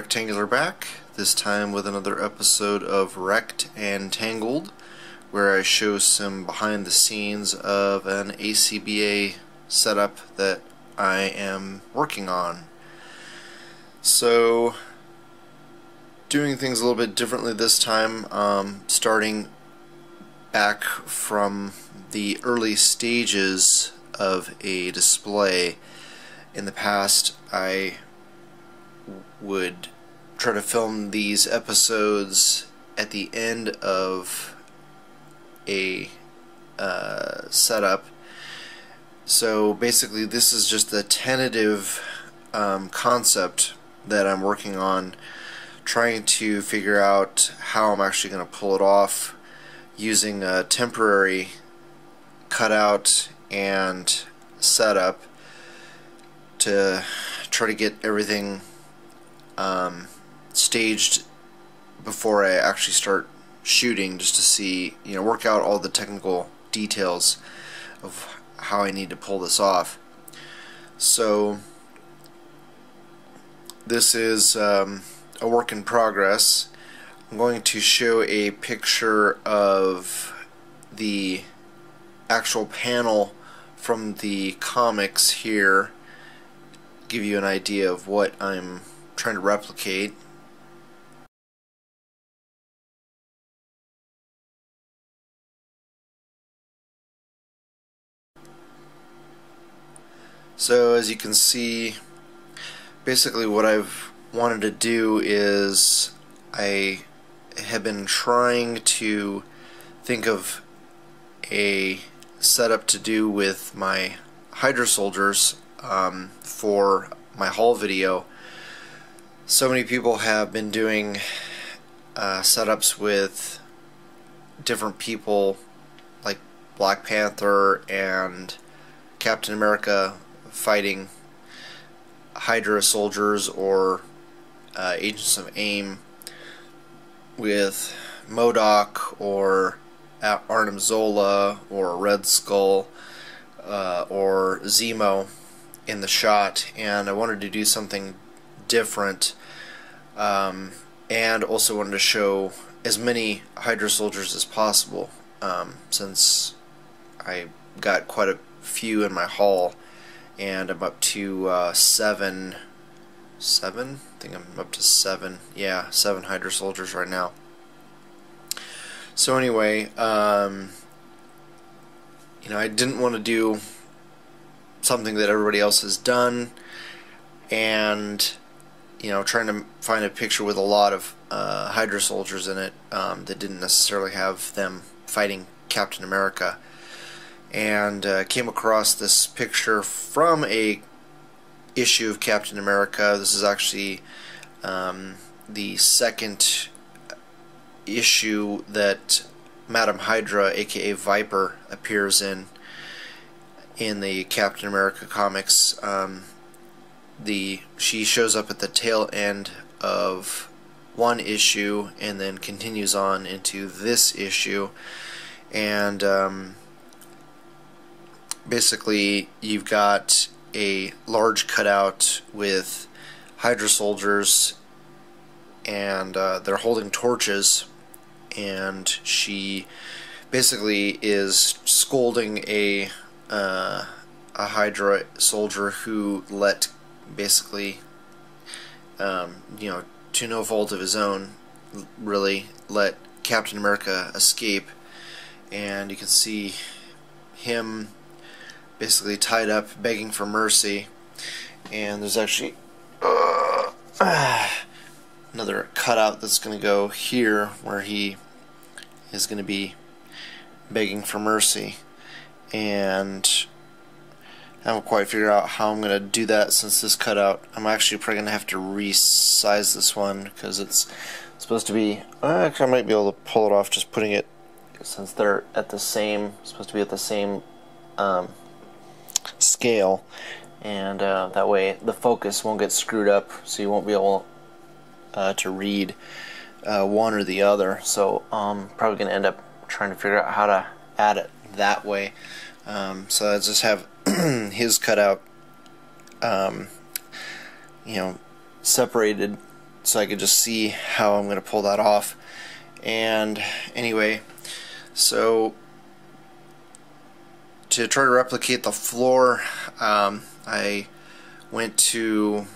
Rectangular back, this time with another episode of wRecked and Tangled, where I show some behind the scenes of an ACBA setup that I am working on. So, doing things a little bit differently this time, starting back from the early stages of a display. In the past, I would try to film these episodes at the end of a setup. So basically this is just the tentative concept that I'm working on, trying to figure out how I'm actually going to pull it off using a temporary cutout and setup to try to get everything staged before I actually start shooting, just to see, work out all the technical details of how I need to pull this off. So this is a work in progress. I'm going to show a picture of the actual panel from the comics here, give you an idea of what I'm trying to replicate. So as you can see, basically what I've wanted to do is I have been trying to think of a setup to do with my Hydra soldiers for my haul video. So many people have been doing setups with different people like Black Panther and Captain America fighting Hydra soldiers, or Agents of AIM with MODOK or Arnim Zola or Red Skull or Zemo in the shot, and I wanted to do something different, and also wanted to show as many Hydra soldiers as possible, since I got quite a few in my haul, and I'm up to seven. I think I'm up to seven. Yeah, 7 Hydra soldiers right now. So anyway, I didn't want to do something that everybody else has done, and trying to find a picture with a lot of Hydra soldiers in it that didn't necessarily have them fighting Captain America, and came across this picture from a issue of Captain America. This is actually the second issue that Madam Hydra, aka Viper, appears in the Captain America comics. She shows up at the tail end of one issue and then continues on into this issue, and basically you've got a large cutout with Hydra soldiers, and they're holding torches, and she basically is scolding a Hydra soldier who let, basically, to no fault of his own, really let Captain America escape. And you can see him basically tied up, begging for mercy. And there's actually another cutout that's going to go here, where he is going to be begging for mercy. And I haven't quite figured out how I'm going to do that, since this cutout, I'm actually probably going to have to resize this one, because it's supposed to be, actually I might be able to pull it off just putting it, since they're at the same, supposed to be at the same scale, and that way the focus won't get screwed up, so you won't be able to read one or the other. So I'm probably going to end up trying to figure out how to add it that way. So I just have his cutout, separated so I could just see how I'm going to pull that off. And anyway, so to try to replicate the floor, I went to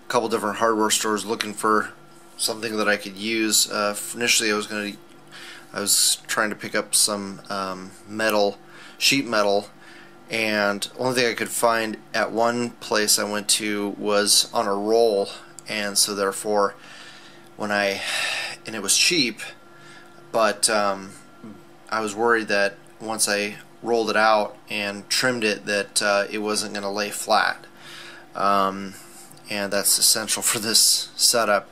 a couple different hardware stores looking for something that I could use. Initially, I was trying to pick up some sheet metal, and the only thing I could find at one place I went to was on a roll, and so therefore and it was cheap, but I was worried that once I rolled it out and trimmed it that it wasn't going to lay flat, and that's essential for this setup.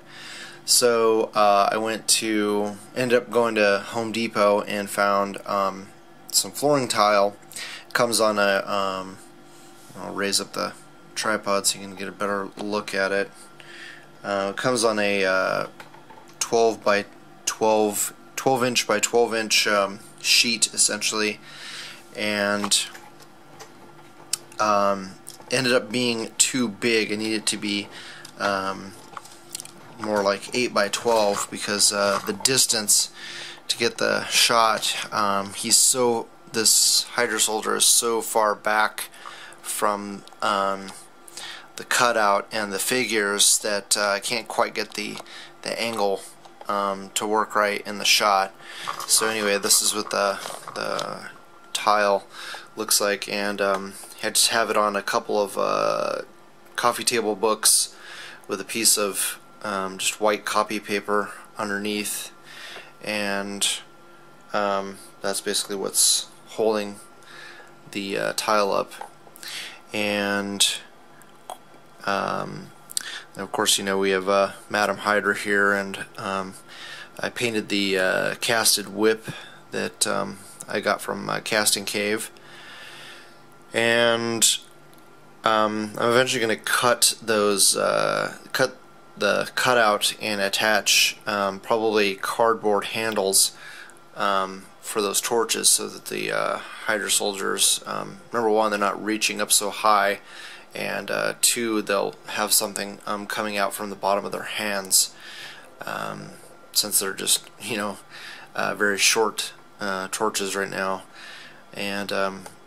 So I ended up going to Home Depot and found some flooring tile. It comes on a I'll raise up the tripod so you can get a better look at it. It comes on a 12 inch by 12 inch sheet essentially, and ended up being too big. I needed it to be more like 8 by 12 because the distance to get the shot, this hydro soldier is so far back from the cutout and the figures that I can't quite get the angle to work right in the shot. So anyway, this is what the tile looks like, and I just have it on a couple of coffee table books with a piece of just white copy paper underneath, and that's basically what's holding the tile up. And of course, we have Madam Hydra here, and I painted the casted whip that I got from Casting Cave, and I'm eventually going to cut the cutout and attach probably cardboard handles for those torches, so that the Hydra soldiers, number one, they're not reaching up so high, and two, they'll have something coming out from the bottom of their hands, since they're just very short torches right now. And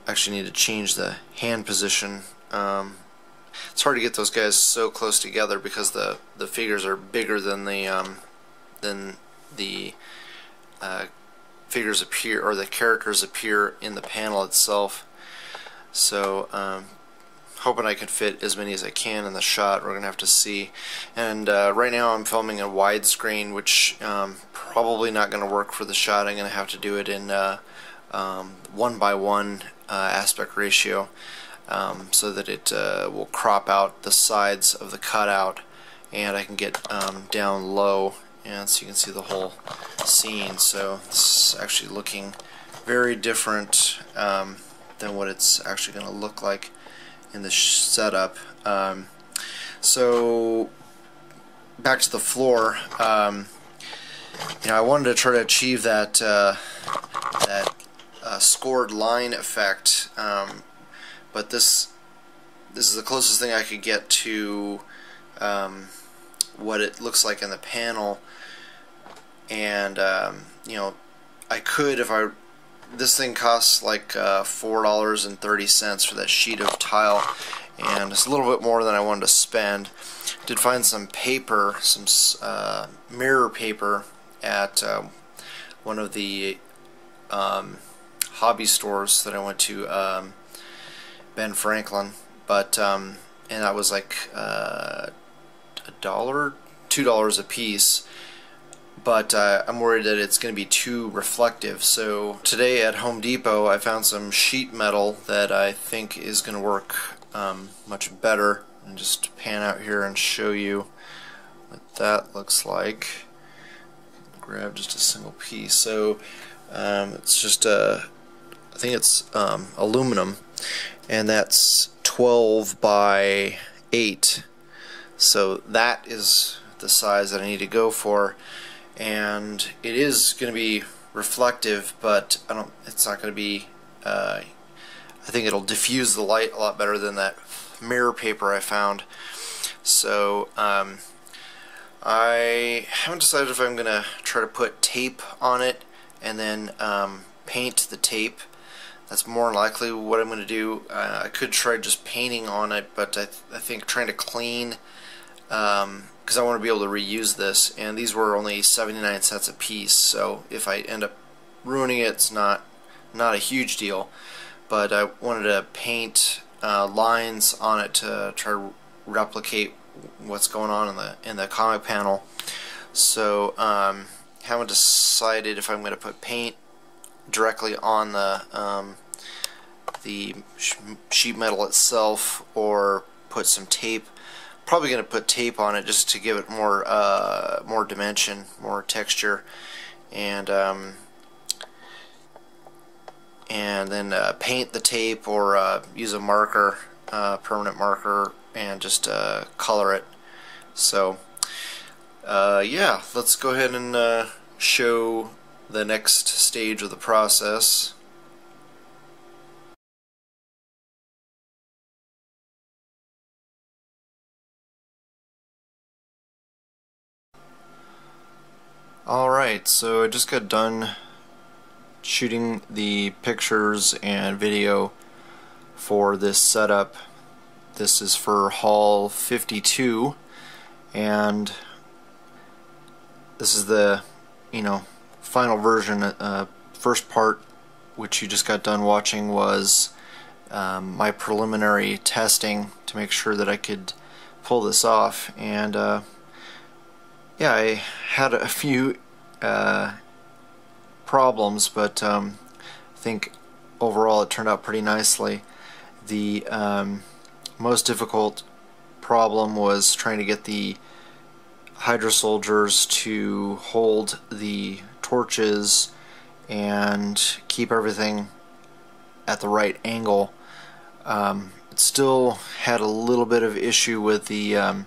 actually need to change the hand position. It's hard to get those guys so close together because the figures are bigger than the figures appear, or the characters appear in the panel itself. So hoping I can fit as many as I can in the shot. We're gonna have to see. And right now I'm filming in widescreen, which probably not gonna work for the shot. I'm gonna have to do it in 1:1 aspect ratio, so that it will crop out the sides of the cutout, and I can get down low, and so you can see the whole scene. So this is actually looking very different than what it's actually going to look like in the setup. So back to the floor. I wanted to try to achieve that scored line effect, but this is the closest thing I could get to what it looks like in the panel. And I could, this thing costs like $4.30 for that sheet of tile, and it's a little bit more than I wanted to spend. Did find some paper, some mirror paper at one of the hobby stores that I went to, Ben Franklin, but and that was like $1, $2 a piece. But I'm worried that it's going to be too reflective. So today at Home Depot I found some sheet metal that I think is going to work much better. And just pan out here and show you what that looks like. Grab just a single piece. So it's just I think it's aluminum, and that's 12 by 8. So that is the size that I need to go for. And it is going to be reflective, but it's not going to be, I think it'll diffuse the light a lot better than that mirror paper I found. So I'm I haven't decided if I'm going to try to put tape on it and then paint the tape. That's more likely what I'm going to do. I could try just painting on it, but I think trying to clean, because I want to be able to reuse this, and these were only 79 cents a piece, so if I end up ruining it, it's not a huge deal. But I wanted to paint lines on it to try to replicate what's going on in the comic panel. So haven't decided if I'm going to put paint directly on the sheet metal itself or put some tape. Probably going to put tape on it just to give it more dimension, more texture, and then paint the tape or use a marker, permanent marker, and just color it. So yeah, let's go ahead and show the next stage of the process. Alright, so I just got done shooting the pictures and video for this setup. This is for haul 52, and this is the final version. First part, which you just got done watching, was my preliminary testing to make sure that I could pull this off, and yeah, I had a few problems, but I think overall it turned out pretty nicely. The most difficult problem was trying to get the Hydra soldiers to hold the torches and keep everything at the right angle. It still had a little bit of issue with the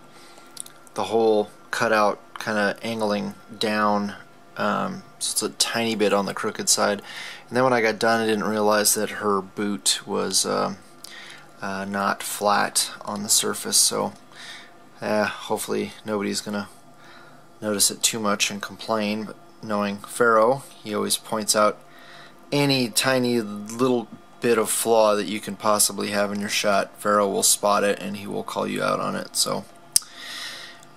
whole cutout kind of angling down, so it's a tiny bit on the crooked side. And then when I got done, I didn't realize that her boot was not flat on the surface, so hopefully nobody's gonna notice it too much and complain. But knowing Pharaoh, he always points out any tiny little bit of flaw that you can possibly have in your shot. Pharaoh will spot it and he will call you out on it, so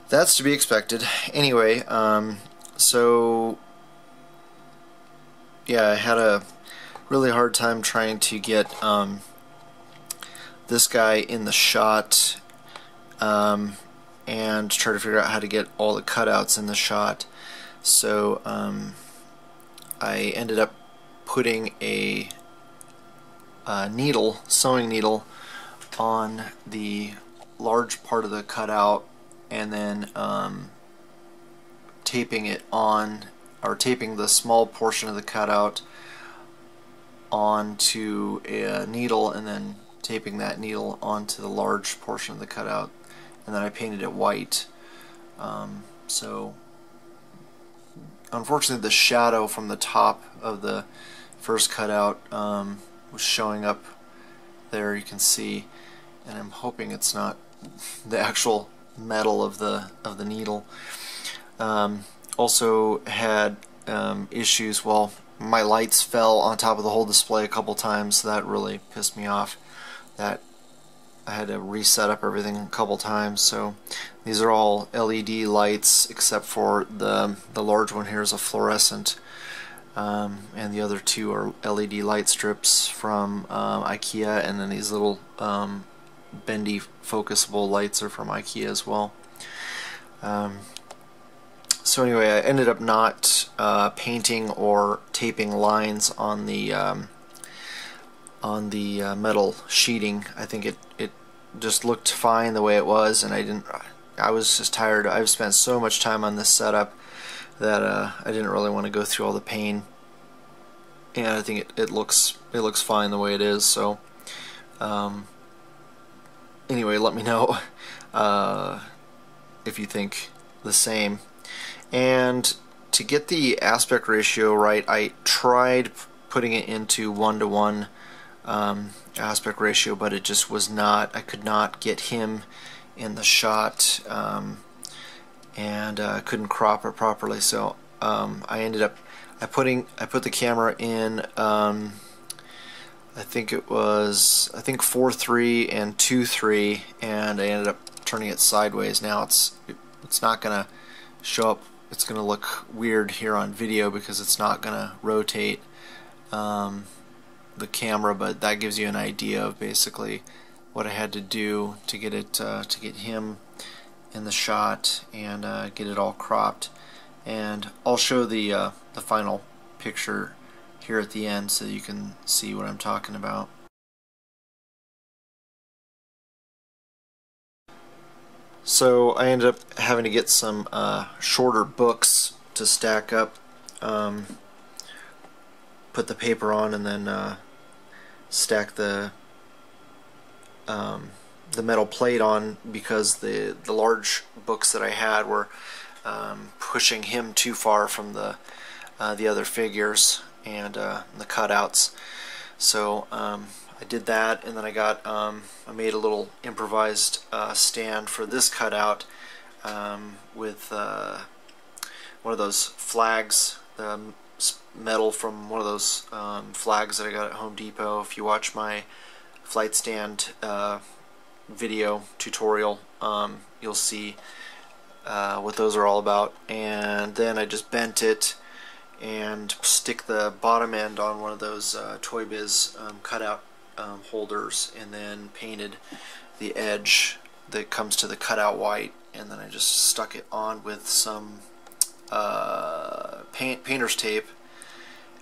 that's to be expected. Anyway, so yeah, I had a really hard time trying to get this guy in the shot, and try to figure out how to get all the cutouts in the shot. So I ended up putting a needle, sewing needle, on the large part of the cutout, and then taping it on, or taping the small portion of the cutout onto a needle, and then taping that needle onto the large portion of the cutout, and then I painted it white. So unfortunately the shadow from the top of the first cutout was showing up there, you can see, and I'm hoping it's not the actual metal of the needle. Also had issues, well, my lights fell on top of the whole display a couple times, so that really pissed me off. That I had to reset up everything a couple times. So these are all LED lights except for the large one here is a fluorescent, and the other two are LED light strips from IKEA, and then these little bendy focusable lights are from IKEA as well. So anyway, I ended up not painting or taping lines on the metal sheeting. I think it just looked fine the way it was, and I was just tired. I've spent so much time on this setup that I didn't really want to go through all the pain, and I think it looks fine the way it is. So anyway, let me know if you think the same. And to get the aspect ratio right, I tried putting it into 1:1 aspect ratio, but it just was not, I could not get him in the shot and I couldn't crop it properly, so I ended up I put the camera in I think it was 4:3 and 2:3, and I ended up turning it sideways. Now it's not gonna show up. It's gonna look weird here on video because it's not gonna rotate the camera, but that gives you an idea of basically what I had to do to get it to get him in the shot and get it all cropped. And I'll show the final picture here at the end so you can see what I'm talking about. So I ended up having to get some shorter books to stack up, put the paper on, and then stack the metal plate on, because the large books that I had were pushing him too far from the other figures and the cutouts. So I did that, and then I made a little improvised stand for this cutout with one of those flags, metal from one of those flags that I got at Home Depot. If you watch my flight stand video tutorial, you'll see what those are all about. And then I just bent it and stick the bottom end on one of those Toy Biz cutout holders, and then painted the edge that comes to the cutout white, and then I just stuck it on with some painter's tape,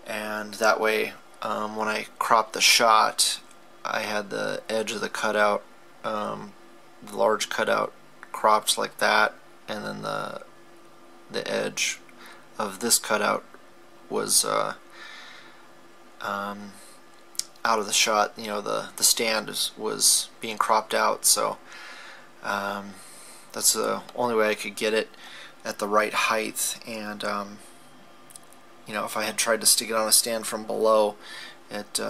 and that way when I cropped the shot, I had the edge of the cutout, the large cutout, cropped like that, and then the edge of this cutout was out of the shot. You know, the stand was being cropped out, so that's the only way I could get it at the right height. And you know, if I had tried to stick it on a stand from below, it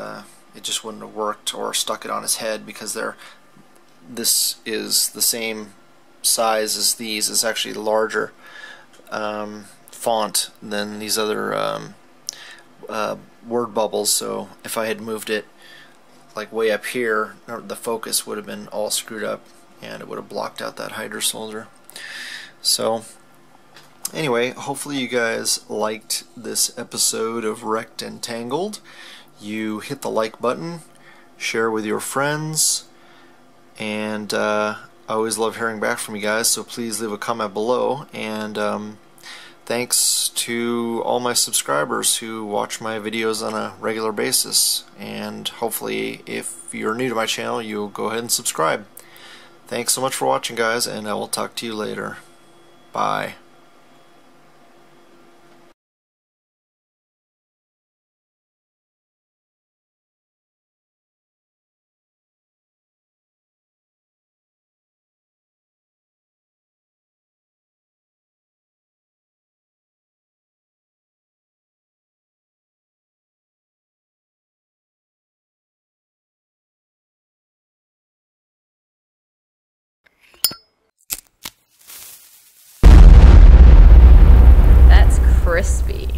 just wouldn't have worked, or stuck it on his head, because this is the same size as these. It's actually larger font than these other word bubbles, so if I had moved it like way up here, the focus would have been all screwed up and it would have blocked out that Hydra soldier. So anyway, hopefully you guys liked this episode of wRecked and Tangled. You hit the like button, share with your friends, and I always love hearing back from you guys, so please leave a comment below. And thanks to all my subscribers who watch my videos on a regular basis, and hopefully if you're new to my channel, you'll go ahead and subscribe. Thanks so much for watching, guys, and I will talk to you later. Bye. That's crispy.